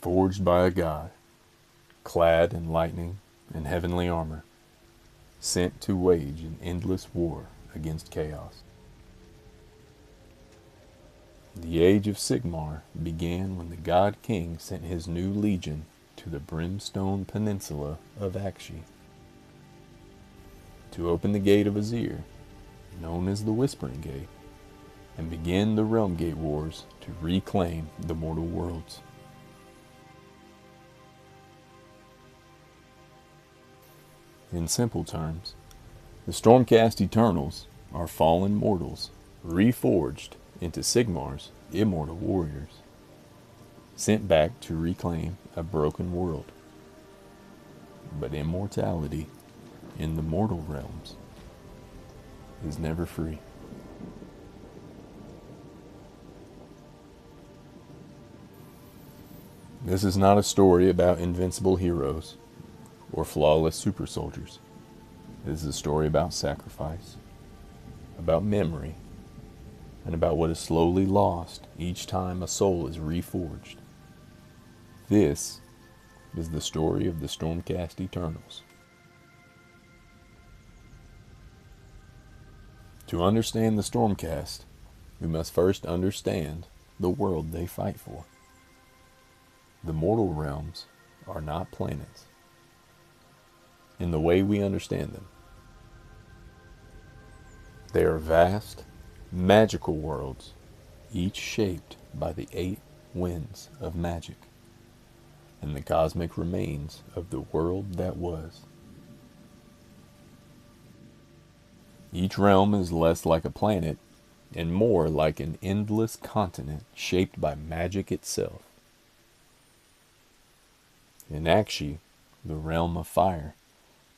forged by a god, clad in lightning and heavenly armor, sent to wage an endless war against chaos. The Age of Sigmar began when the God King sent his new legion to the brimstone peninsula of Akshi to open the Gate of Azir, known as the Whispering Gate, and begin the Realm Gate Wars to reclaim the mortal worlds. In simple terms, the Stormcast Eternals are fallen mortals reforged into Sigmar's immortal warriors, sent back to reclaim a broken world. But immortality in the mortal realms is never free. This is not a story about invincible heroes or flawless super soldiers. This is a story about sacrifice, about memory, and about what is slowly lost each time a soul is reforged. This is the story of the Stormcast Eternals. To understand the Stormcast, we must first understand the world they fight for. The mortal realms are not planets in the way we understand them. They are vast, magical worlds, each shaped by the 8 winds of magic and the cosmic remains of the world that was. Each realm is less like a planet and more like an endless continent shaped by magic itself. In Akshi, the realm of fire,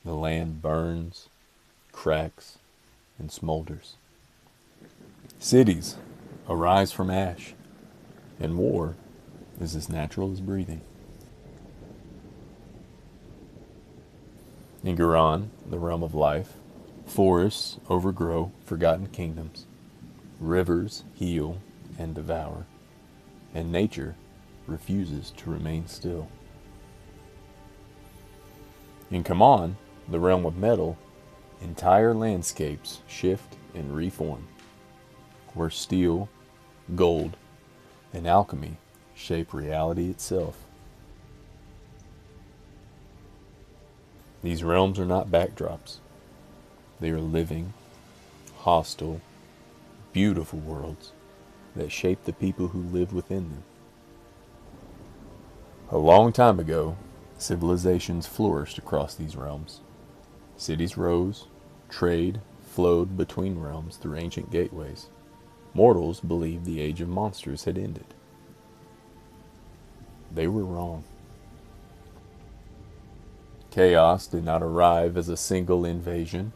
the land burns, cracks, and smolders. Cities arise from ash, and war is as natural as breathing. In Garan, the realm of life, forests overgrow forgotten kingdoms, rivers heal and devour, and nature refuses to remain still. In Kaman, the realm of metal, entire landscapes shift and reform, where steel, gold, and alchemy shape reality itself. These realms are not backdrops. They are living, hostile, beautiful worlds that shape the people who live within them. A long time ago, civilizations flourished across these realms. Cities rose, trade flowed between realms through ancient gateways. Mortals believed the age of monsters had ended. They were wrong. Chaos did not arrive as a single invasion.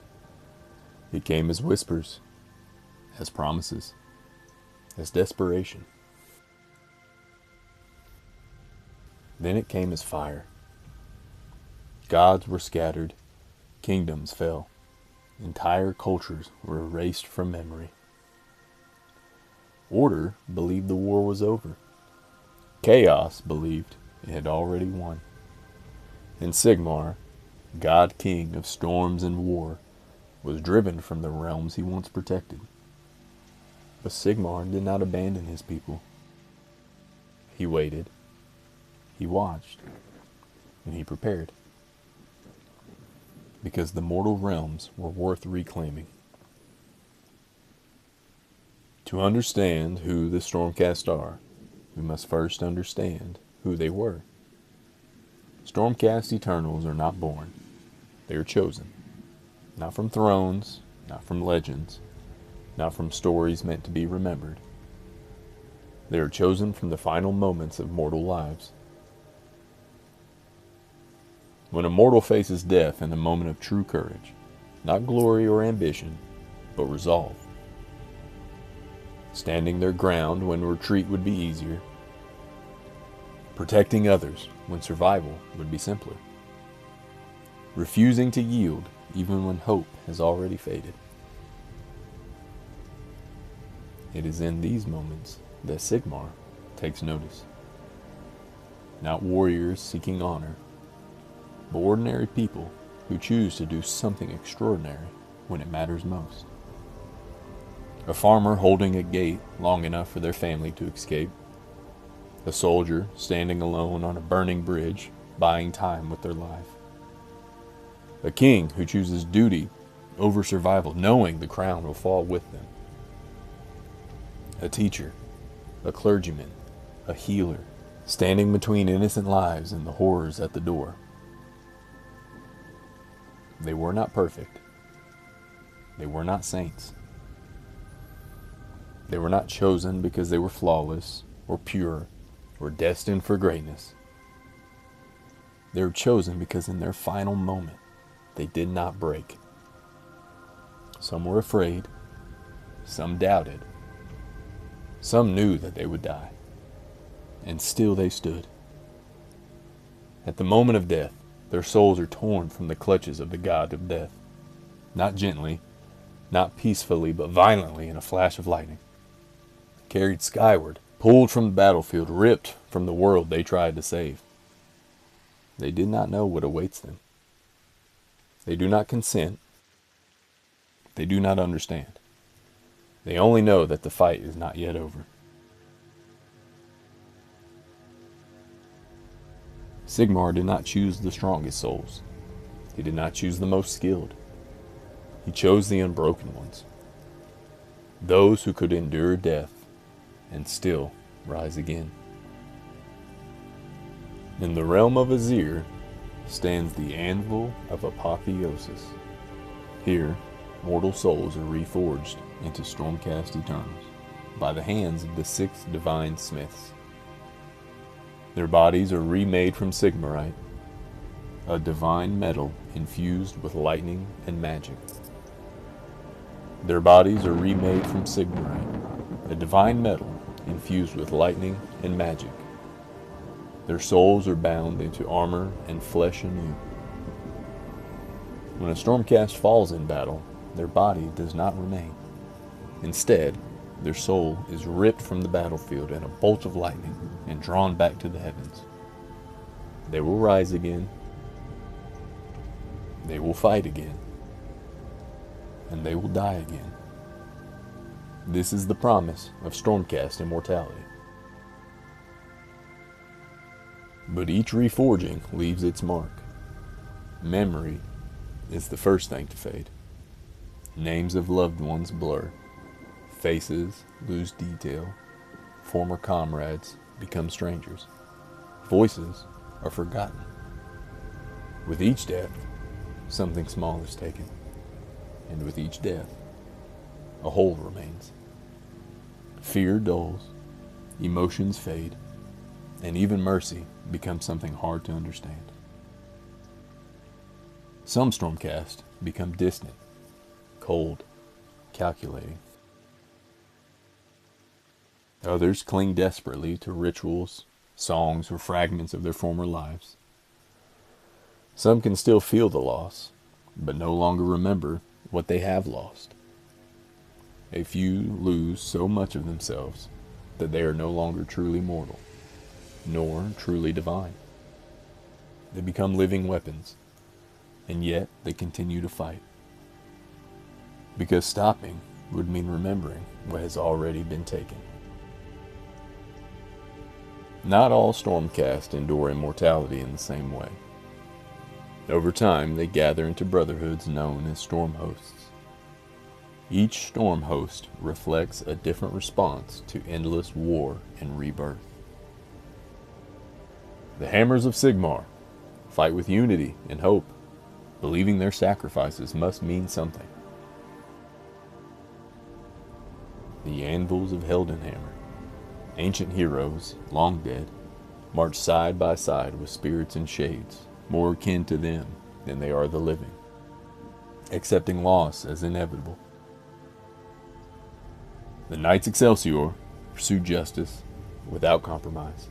It came as whispers, as promises, as desperation. Then it came as fire. Gods were scattered, kingdoms fell, entire cultures were erased from memory. Order believed the war was over. Chaos believed it had already won. And Sigmar, God King of storms and war, was driven from the realms he once protected. But Sigmar did not abandon his people. He waited, he watched, and he prepared. Because the mortal realms were worth reclaiming. To understand who the Stormcast are, we must first understand who they were. Stormcast Eternals are not born. They are chosen. Not from thrones, not from legends, not from stories meant to be remembered. They are chosen from the final moments of mortal lives. When a mortal faces death in a moment of true courage, not glory or ambition, but resolve. Standing their ground when retreat would be easier. Protecting others when survival would be simpler. Refusing to yield even when hope has already faded. It is in these moments that Sigmar takes notice. not warriors seeking honor, but ordinary people who choose to do something extraordinary when it matters most. A farmer holding a gate long enough for their family to escape. A soldier standing alone on a burning bridge, buying time with their life. A king who chooses duty over survival, knowing the crown will fall with them. A teacher, a clergyman, a healer, standing between innocent lives and the horrors at the door. They were not perfect. They were not saints. They were not chosen because they were flawless or pure or destined for greatness. They were chosen because in their final moment, they did not break. Some were afraid. Some doubted. Some knew that they would die. And still they stood. At the moment of death, their souls are torn from the clutches of the god of death. Not gently, not peacefully, but violently in a flash of lightning. Carried skyward, pulled from the battlefield, ripped from the world they tried to save. They did not know what awaits them. They do not consent. They do not understand. They only know that the fight is not yet over. Sigmar did not choose the strongest souls. He did not choose the most skilled. He chose the unbroken ones. Those who could endure death and still rise again. In the realm of Azir stands the Anvil of Apotheosis. Here, mortal souls are reforged into Stormcast Eternals by the hands of the 6 divine smiths. Their bodies are remade from Sigmarite, a divine metal infused with lightning and magic. Their bodies are remade from Sigmarite, a divine metal infused with lightning and magic. Their souls are bound into armor and flesh anew. When a Stormcast falls in battle, their body does not remain. Instead, their soul is ripped from the battlefield in a bolt of lightning and drawn back to the heavens. They will rise again. They will fight again. And they will die again. This is the promise of Stormcast immortality. But each reforging leaves its mark. Memory is the first thing to fade. Names of loved ones blur. Faces lose detail. Former comrades become strangers. Voices are forgotten. With each death, something small is taken. And with each death, a hole remains. Fear dulls, emotions fade, and even mercy becomes something hard to understand. Some Stormcast become distant, cold, calculating. Others cling desperately to rituals, songs, or fragments of their former lives. Some can still feel the loss, but no longer remember what they have lost. A few lose so much of themselves that they are no longer truly mortal, nor truly divine. They become living weapons, and yet they continue to fight. Because stopping would mean remembering what has already been taken. Not all Stormcast endure immortality in the same way. Over time, they gather into brotherhoods known as storm hosts. Each storm host reflects a different response to endless war and rebirth. The Hammers of Sigmar fight with unity and hope, believing their sacrifices must mean something. The Anvils of Heldenhammer, ancient heroes, long dead, march side by side with spirits and shades, more akin to them than they are the living, accepting loss as inevitable. The Knights Excelsior pursue justice without compromise,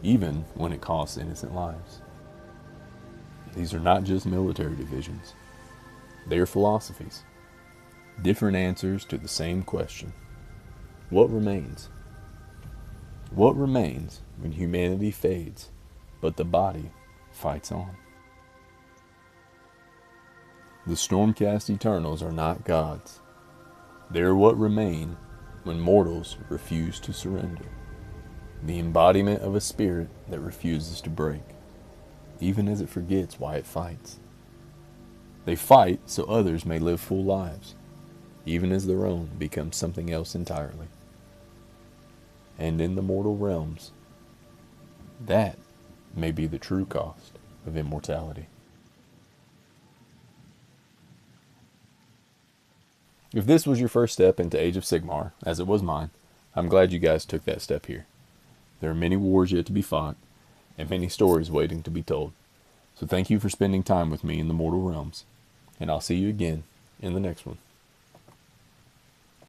even when it costs innocent lives. These are not just military divisions. They are philosophies, different answers to the same question. What remains? What remains when humanity fades but the body fights on. The Stormcast Eternals are not gods. They are what remain when mortals refuse to surrender. The embodiment of a spirit that refuses to break, even as it forgets why it fights. They fight so others may live full lives, even as their own becomes something else entirely. And in the mortal realms, that may be the true cost of immortality. If this was your first step into Age of Sigmar, as it was mine, I'm glad you guys took that step here. There are many wars yet to be fought, and many stories waiting to be told. So thank you for spending time with me in the mortal realms, and I'll see you again in the next one.